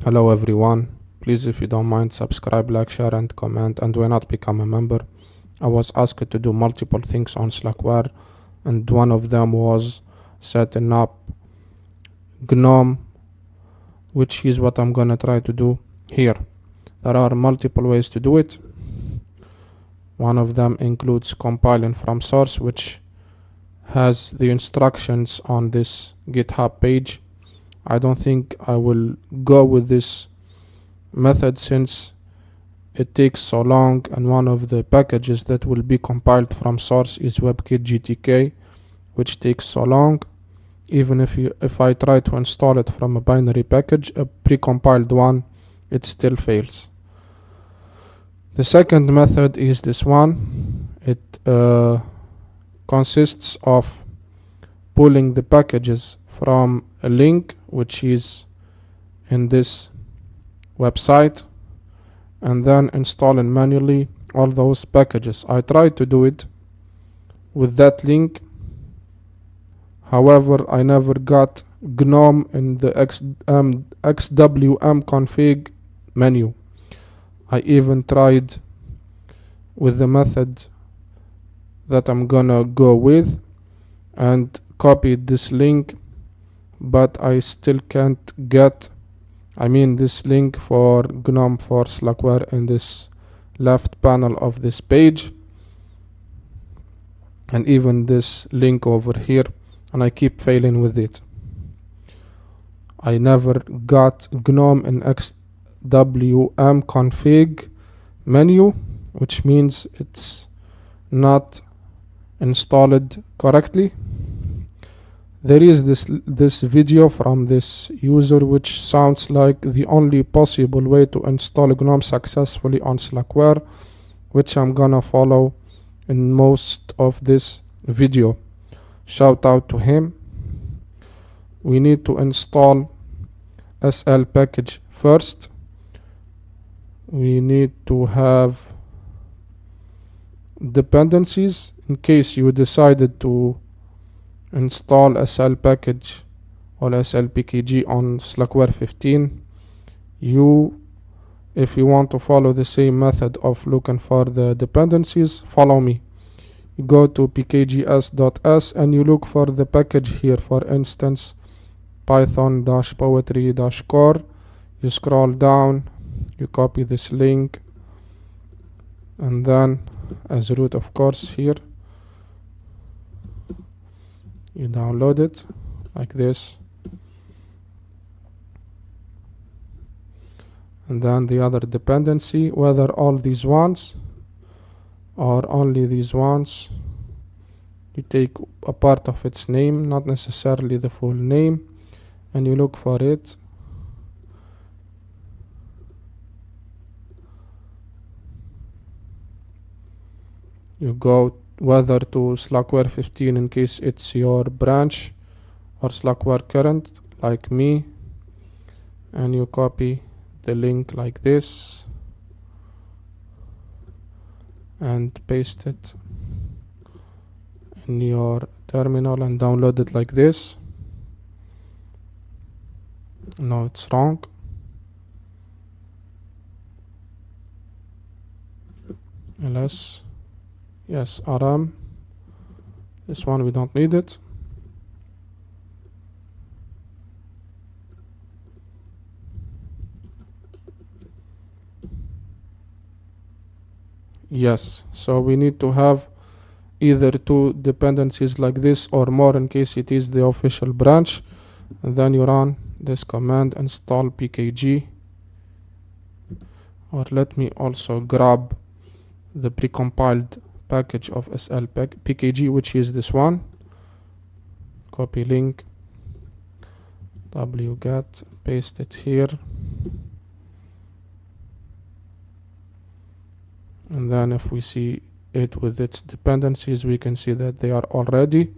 Hello everyone, please if you don't mind subscribe, like, share and comment, and why not become a member. I was asked to do multiple things on slackware, and one of them was setting up Gnome, which is what I'm gonna try to do here. There are multiple ways to do it. One of them includes compiling from source, which has the instructions on this GitHub page. I don't think I will go with this method since it takes so long, and one of the packages that will be compiled from source is WebKit GTK, which takes so long. Even if I try to install it from a binary package, a precompiled one, it still fails. The second method is this one. It consists of pulling the packages from a link which is in this website and then installing manually all those packages. I tried to do it with that link, however I never got Gnome in the XWM config menu. I even tried with the method that I'm gonna go with and copied this link, but I still can't get this link for Gnome for slackware in this left panel of this page, and even this link over here, and I keep failing with it. I never got Gnome in XWM config menu, which means it's not installed correctly. There is this video from this user which sounds like the only possible way to install Gnome successfully on slackware, which I'm gonna follow in most of this video. Shout out to him. We need to install SL package first. We need to have dependencies in case you decided to install SL package or SLPKG on slackware 15. If you want to follow the same method of looking for the dependencies, follow me. You go to pkgs.s and you look for the package here, for instance python-poetry-core. You scroll down, you copy this link, and then as root, of course, here you download it like this, and then the other dependency, whether all these ones or only these ones, you take a part of its name, not necessarily the full name, and you look for it. You go whether to slackware 15 in case it's your branch, or slackware current like me, and you copy the link like this and paste it in your terminal and download it like this. No, it's wrong. Yes, RM. This one we don't need it. Yes, so we need to have either two dependencies like this or more in case it is the official branch, and then you run this command install pkg, or let me also grab the precompiled package of slpkg, which is this one. Copy link, wget, paste it here, and then if we see it with its dependencies, we can see that they are all ready.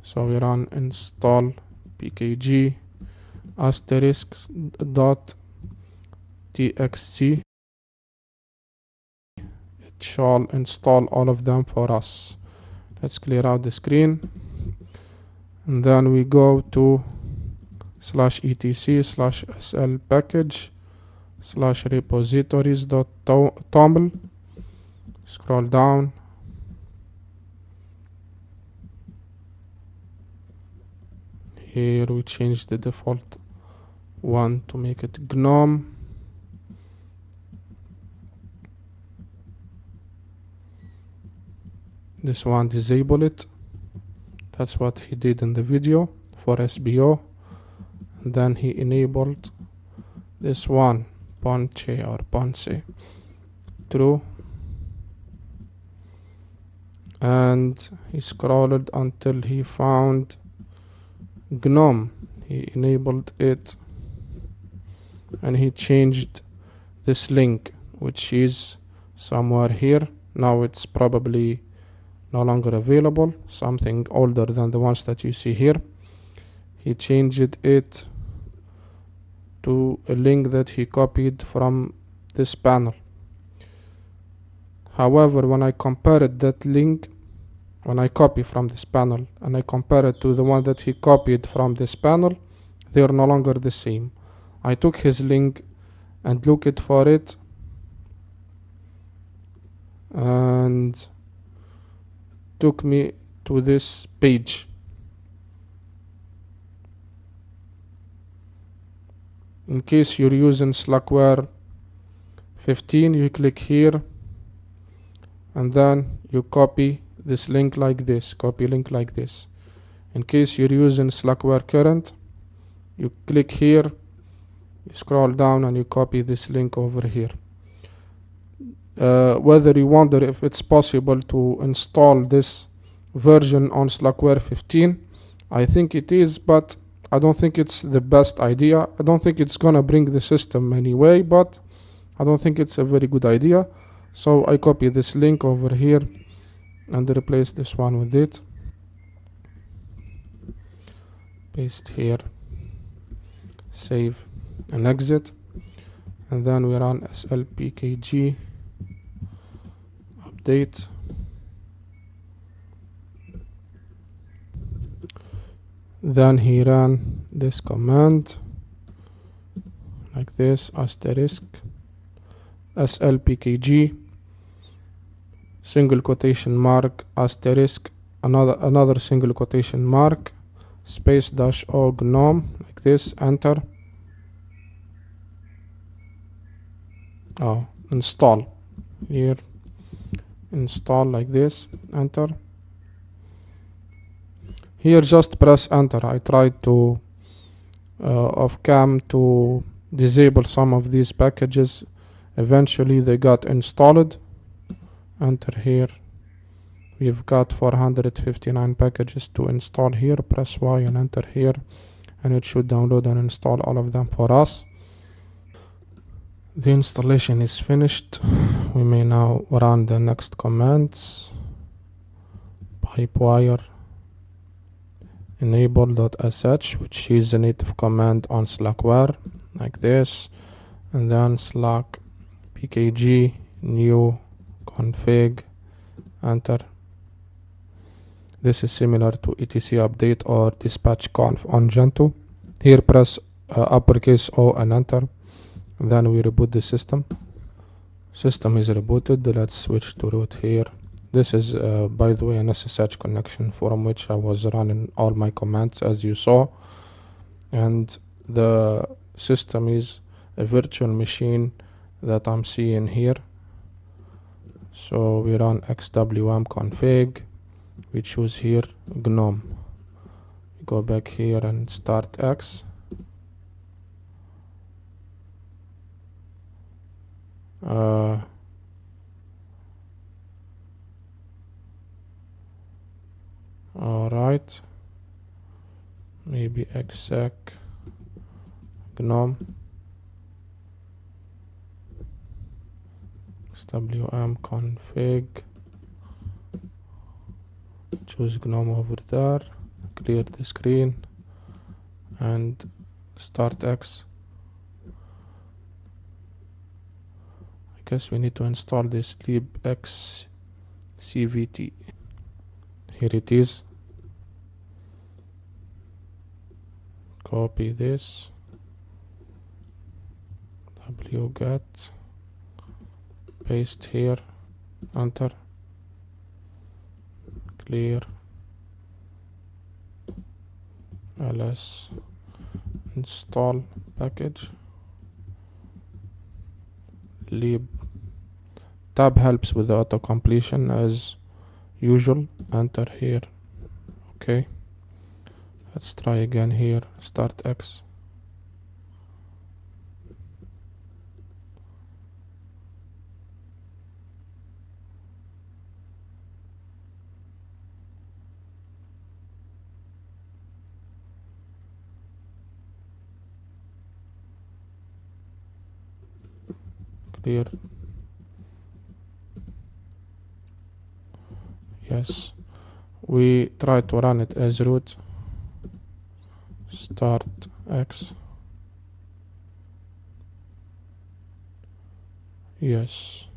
So we run install pkg *.txt. It shall install all of them for us. Let's clear out the screen, and then we go to /etc/sl package /repositories.toml. Scroll down. Here we change the default one to make it Gnome. This one, disable it. That's what he did in the video for SBO. And then he enabled this one, Ponce, true. And he scrolled until he found Gnome. He enabled it and he changed this link, which is somewhere here. Now it's probably no longer available, something older than the ones that you see here. He changed it to a link that he copied from this panel. However, when I compared that link, when I copy from this panel and I compare it to the one that he copied from this panel, they are no longer the same. I took his link and looked for it, and took me to this page. In case you're using slackware 15, you click here and then you copy this link like this, copy link like this. In case you're using slackware current, you click here, you scroll down and you copy this link over here. Whether you wonder if it's possible to install this version on slackware 15, I think it is, but I don't think it's the best idea. I don't think it's gonna bring the system anyway, but I don't think it's a very good idea. So I copy this link over here and replace this one with it. Paste here, save and exit, and then we run slpkg update. Then he ran this command like this, asterisk slpkg single quotation mark asterisk another single quotation mark space -o gnome, like this, enter. Install here, install like this, enter. Here just press enter. I tried to off cam to disable some of these packages. Eventually they got installed. Enter here. We've got 459 packages to install here. Press Y and enter here, and it should download and install all of them for us. The installation is finished. We may now run the next commands. Pipewire enable.sh, which is a native command on slackware, like this, and then slack pkg new config, enter. This is similar to etc update or dispatch conf on Gentoo. Here press uppercase O and enter. Then we reboot the system. System is rebooted. Let's switch to root here. This is by the way an SSH connection from which I was running all my commands, as you saw, and the system is a virtual machine that I'm seeing here. So we run xwm config, we choose here Gnome, we go back here and start X. Alright, maybe exec Gnome wm config, choose Gnome over there, clear the screen and start X. I guess we need to install this libx cvt. Here it is. copy this, wget, paste here, enter, clear, ls, install package, lib. Tab helps with the auto completion as usual. Enter here. Okay, let's try again here. Start X. Clear. Yes, we try to run it as root. Start X. Yes.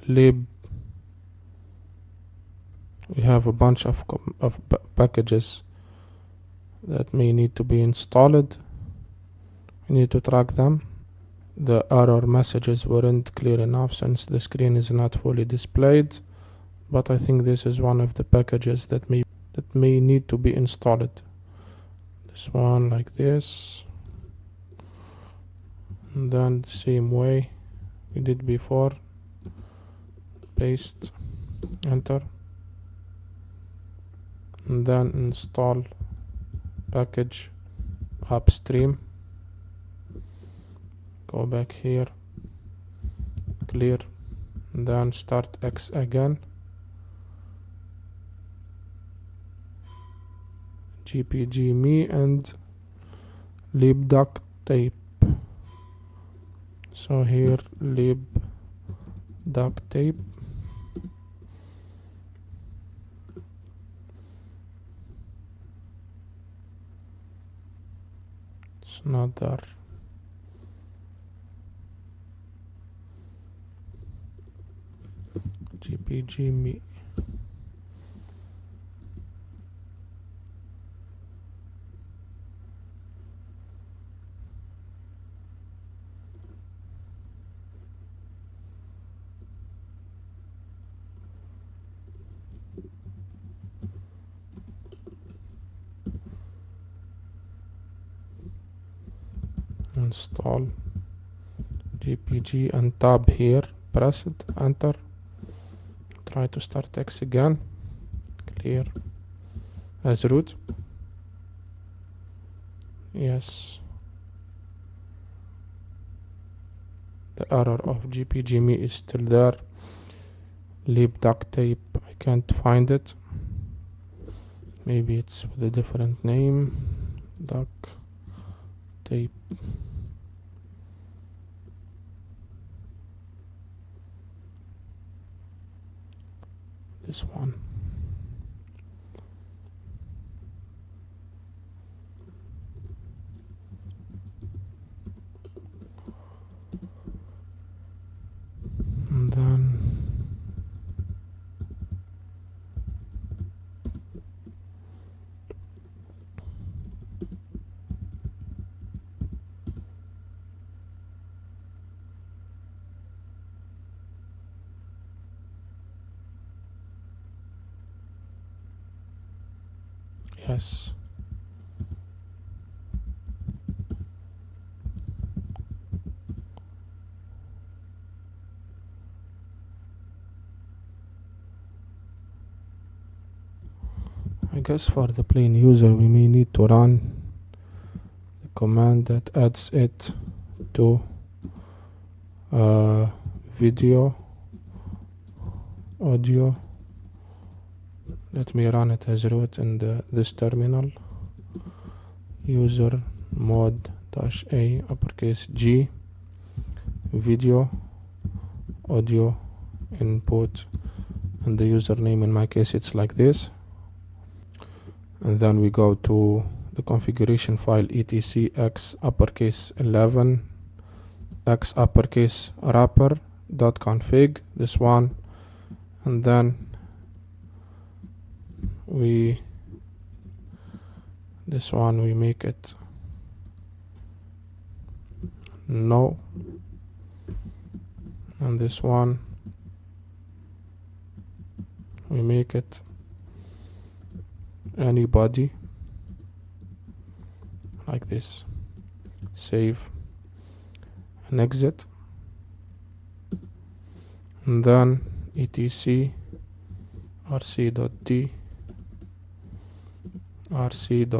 Lib. We have a bunch of packages that may need to be installed. We need to track them. The error messages weren't clear enough since the screen is not fully displayed, but I think this is one of the packages that may need to be installed. This one like this, and then the same way we did before. Paste, enter, and then install package upstream. Go back here, clear, and then start X again. GPG me and lib duct tape. So here lib duct tape. It's not there. GPG me. Install GPG and tab here, press it, enter, try to start X again, clear as root. Yes, the error of GPG me is still there. Lib duct tape, I can't find it. Maybe it's with a different name. Duct tape. This one. And then yes. I guess for the plain user we may need to run the command that adds it to video, audio. Let me run it as root in this terminal. User mod -a uppercase G, video, audio, input, and the username in my case it's like this. And then we go to the configuration file etc x uppercase 11 x uppercase wrapper dot config, this one, and then this one we make it no, and this one we make it anybody, like this. Save and exit, and then etc rc.d rc.elogin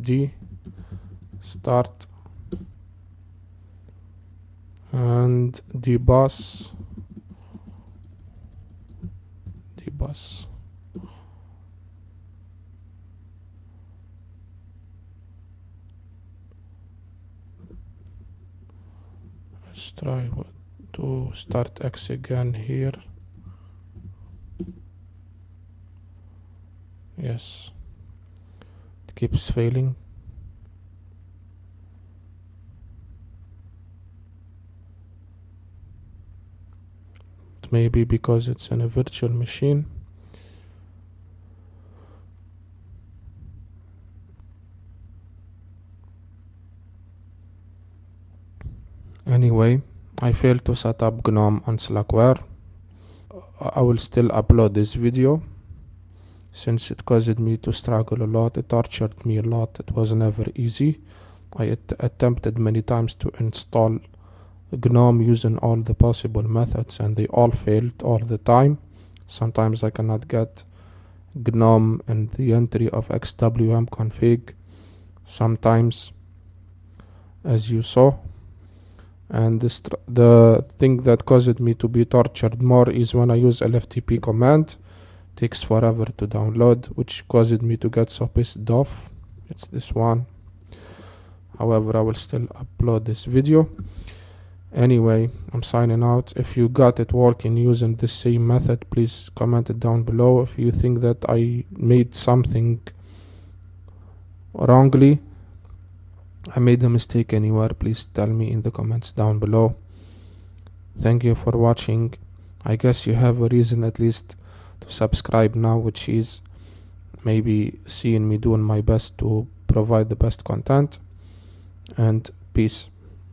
d start and dbus let's try to start X again here. Yes, it keeps failing. It may be because it's in a virtual machine. Anyway, I failed to set up Gnome on Slackware. I will still upload this video since it caused me to struggle a lot. It tortured me a lot. It was never easy. I attempted many times to install Gnome using all the possible methods, and they all failed all the time. Sometimes I cannot get Gnome in the entry of xwm config, sometimes, as you saw. And the thing that caused me to be tortured more is when I use lftp command. It takes forever to download, which caused me to get so pissed off. It's this one. However, I will still upload this video. Anyway, I'm signing out. If you got it working using the same method, please comment it down below. If you think that I made something wrongly, I made a mistake anywhere, please tell me in the comments down below. Thank you for watching. I guess you have a reason at least to subscribe now, which is maybe seeing me doing my best to provide the best content. And peace.